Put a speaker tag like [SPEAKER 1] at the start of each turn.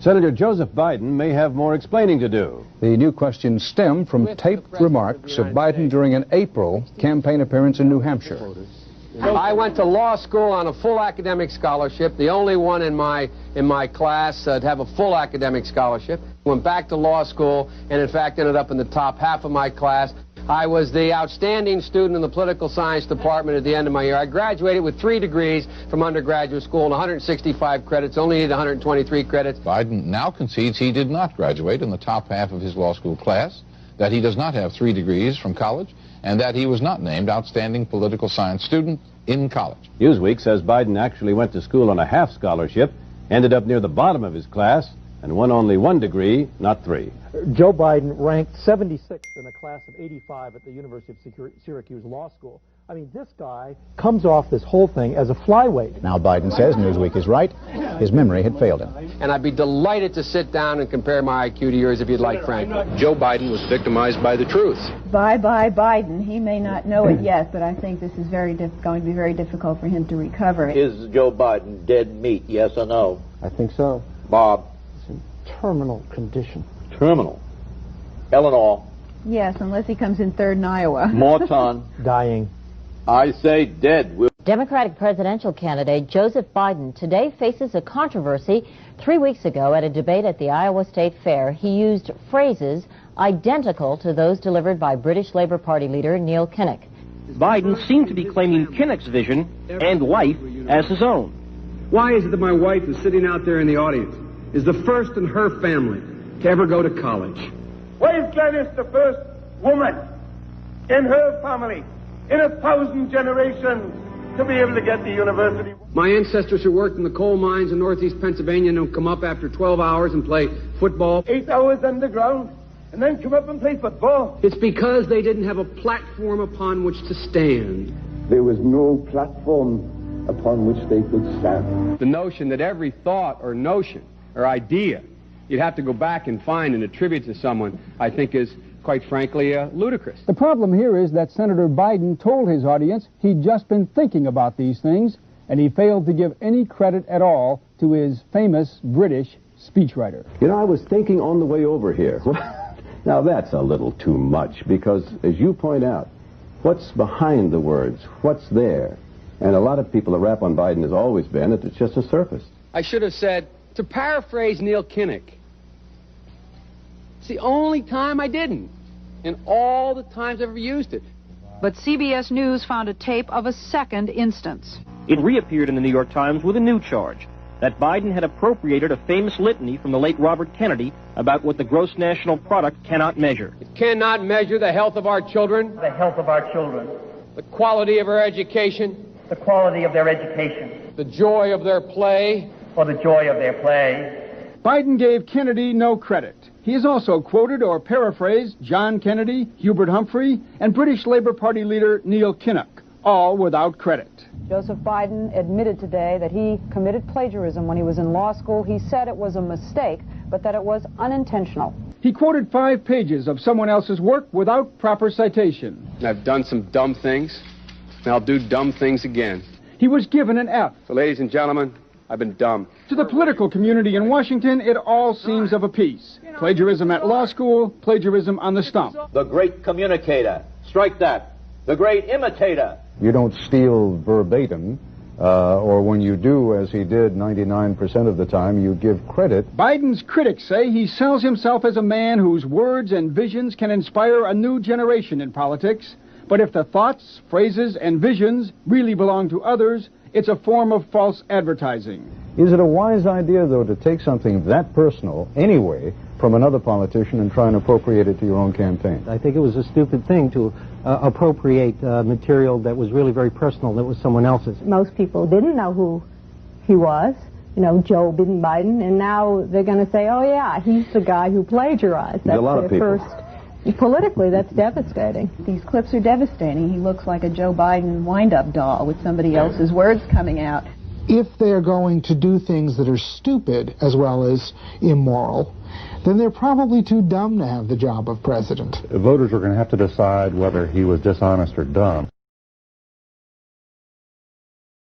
[SPEAKER 1] Senator Joseph Biden may have more explaining to do.
[SPEAKER 2] The new questions stem from taped remarks of Biden during an April campaign appearance in New Hampshire.
[SPEAKER 3] I went to law school on a full academic scholarship, the only one in my class to have a full academic scholarship. Went back to law school and, in fact, ended up in the top half of my class. I was the outstanding student in the political science department at the end of my year. I graduated with 3 degrees from undergraduate school and 165 credits, only needed 123 credits.
[SPEAKER 4] Biden now concedes he did not graduate in the top half of his law school class, that he does not have 3 degrees from college, and that he was not named outstanding political science student in college.
[SPEAKER 1] Newsweek says Biden actually went to school on a half scholarship, ended up near the bottom of his class, and won only 1 degree, not 3.
[SPEAKER 5] Joe Biden ranked 76th in a class of 85 at the University of Syracuse Law School. I mean, this guy comes off this whole thing as a flyweight.
[SPEAKER 2] Now Biden says Newsweek is right. His memory had failed him.
[SPEAKER 3] And I'd be delighted to sit down and compare my IQ to yours if you'd like, Frank.
[SPEAKER 4] Joe Biden was victimized by the truth.
[SPEAKER 6] Bye-bye Biden. He may not know it yet, but I think this is going to be very difficult for him to recover.
[SPEAKER 7] Is Joe Biden dead meat, yes or no?
[SPEAKER 5] I think so.
[SPEAKER 7] Bob?
[SPEAKER 5] It's in terminal condition.
[SPEAKER 7] Terminal. Eleanor?
[SPEAKER 6] Yes, unless he comes in third in Iowa.
[SPEAKER 7] Morton?
[SPEAKER 5] Dying.
[SPEAKER 7] I say dead.
[SPEAKER 8] Democratic presidential candidate Joseph Biden today faces a controversy. 3 weeks ago at a debate at the Iowa State Fair, he used phrases identical to those delivered by British Labour Party leader Neil Kinnock.
[SPEAKER 9] Biden seemed to be claiming Kinnock's vision and life as his own.
[SPEAKER 3] Why is it that my wife is sitting out there in the audience, is the first in her family to ever go to college?
[SPEAKER 10] Why is Gladys the first woman in her family in 1,000 generations to be able to get to university?
[SPEAKER 3] My ancestors who worked in the coal mines in northeast Pennsylvania don't come up after 12 hours and play football.
[SPEAKER 10] 8 hours underground and then come up and play football.
[SPEAKER 3] It's because they didn't have a platform upon which to stand.
[SPEAKER 11] There was no platform upon which they could stand.
[SPEAKER 3] The notion that every thought or notion or idea you'd have to go back and find and attribute to someone, I think is, quite frankly, ludicrous.
[SPEAKER 12] The problem here is that Senator Biden told his audience he'd just been thinking about these things, and he failed to give any credit at all to his famous British speechwriter.
[SPEAKER 1] You know, I was thinking on the way over here. Now, that's a little too much, because, as you point out, what's behind the words? What's there? And a lot of people, the rap on Biden has always been that it's just a surface.
[SPEAKER 3] I should have said, to paraphrase Neil Kinnock, it's the only time I didn't, and all the times I've ever used it.
[SPEAKER 13] But CBS News found a tape of a second instance.
[SPEAKER 9] It reappeared in the New York Times with a new charge, that Biden had appropriated a famous litany from the late Robert Kennedy about what the gross national product cannot measure.
[SPEAKER 3] It cannot measure the health of our children.
[SPEAKER 10] The health of our children.
[SPEAKER 3] The quality of our education.
[SPEAKER 10] The quality of their education.
[SPEAKER 3] The joy of their play.
[SPEAKER 10] Or the joy of their play.
[SPEAKER 12] Biden gave Kennedy no credit. He has also quoted or paraphrased John Kennedy, Hubert Humphrey, and British Labour Party leader Neil Kinnock, all without credit.
[SPEAKER 14] Joseph Biden admitted today that he committed plagiarism when he was in law school. He said it was a mistake, but that it was unintentional.
[SPEAKER 12] He quoted 5 pages of someone else's work without proper citation.
[SPEAKER 3] I've done some dumb things, and I'll do dumb things again.
[SPEAKER 12] He was given an F.
[SPEAKER 3] So, ladies and gentlemen, I've been dumb.
[SPEAKER 12] To the political community in Washington, it all seems of a piece. Plagiarism at law school, plagiarism on the stump.
[SPEAKER 7] The great communicator. Strike that. The great imitator.
[SPEAKER 2] You don't steal verbatim, or when you do, as he did 99% of the time, you give credit.
[SPEAKER 12] Biden's critics say he sells himself as a man whose words and visions can inspire a new generation in politics. But if the thoughts, phrases, and visions really belong to others, it's a form of false advertising.
[SPEAKER 2] Is it a wise idea, though, to take something that personal, anyway, from another politician and try and appropriate it to your own campaign?
[SPEAKER 5] I think it was a stupid thing to appropriate material that was really very personal, that was someone else's.
[SPEAKER 6] Most people didn't know who he was, you know, Joe Biden, and now they're going to say, oh yeah, he's the guy who plagiarized. That's
[SPEAKER 1] a lot of people.
[SPEAKER 6] Politically, that's devastating. These clips are devastating. He looks like a Joe Biden wind-up doll with somebody else's words coming out.
[SPEAKER 15] If they're going to do things that are stupid as well as immoral, then they're probably too dumb to have the job of president.
[SPEAKER 16] Voters are going to have to decide whether he was dishonest or dumb.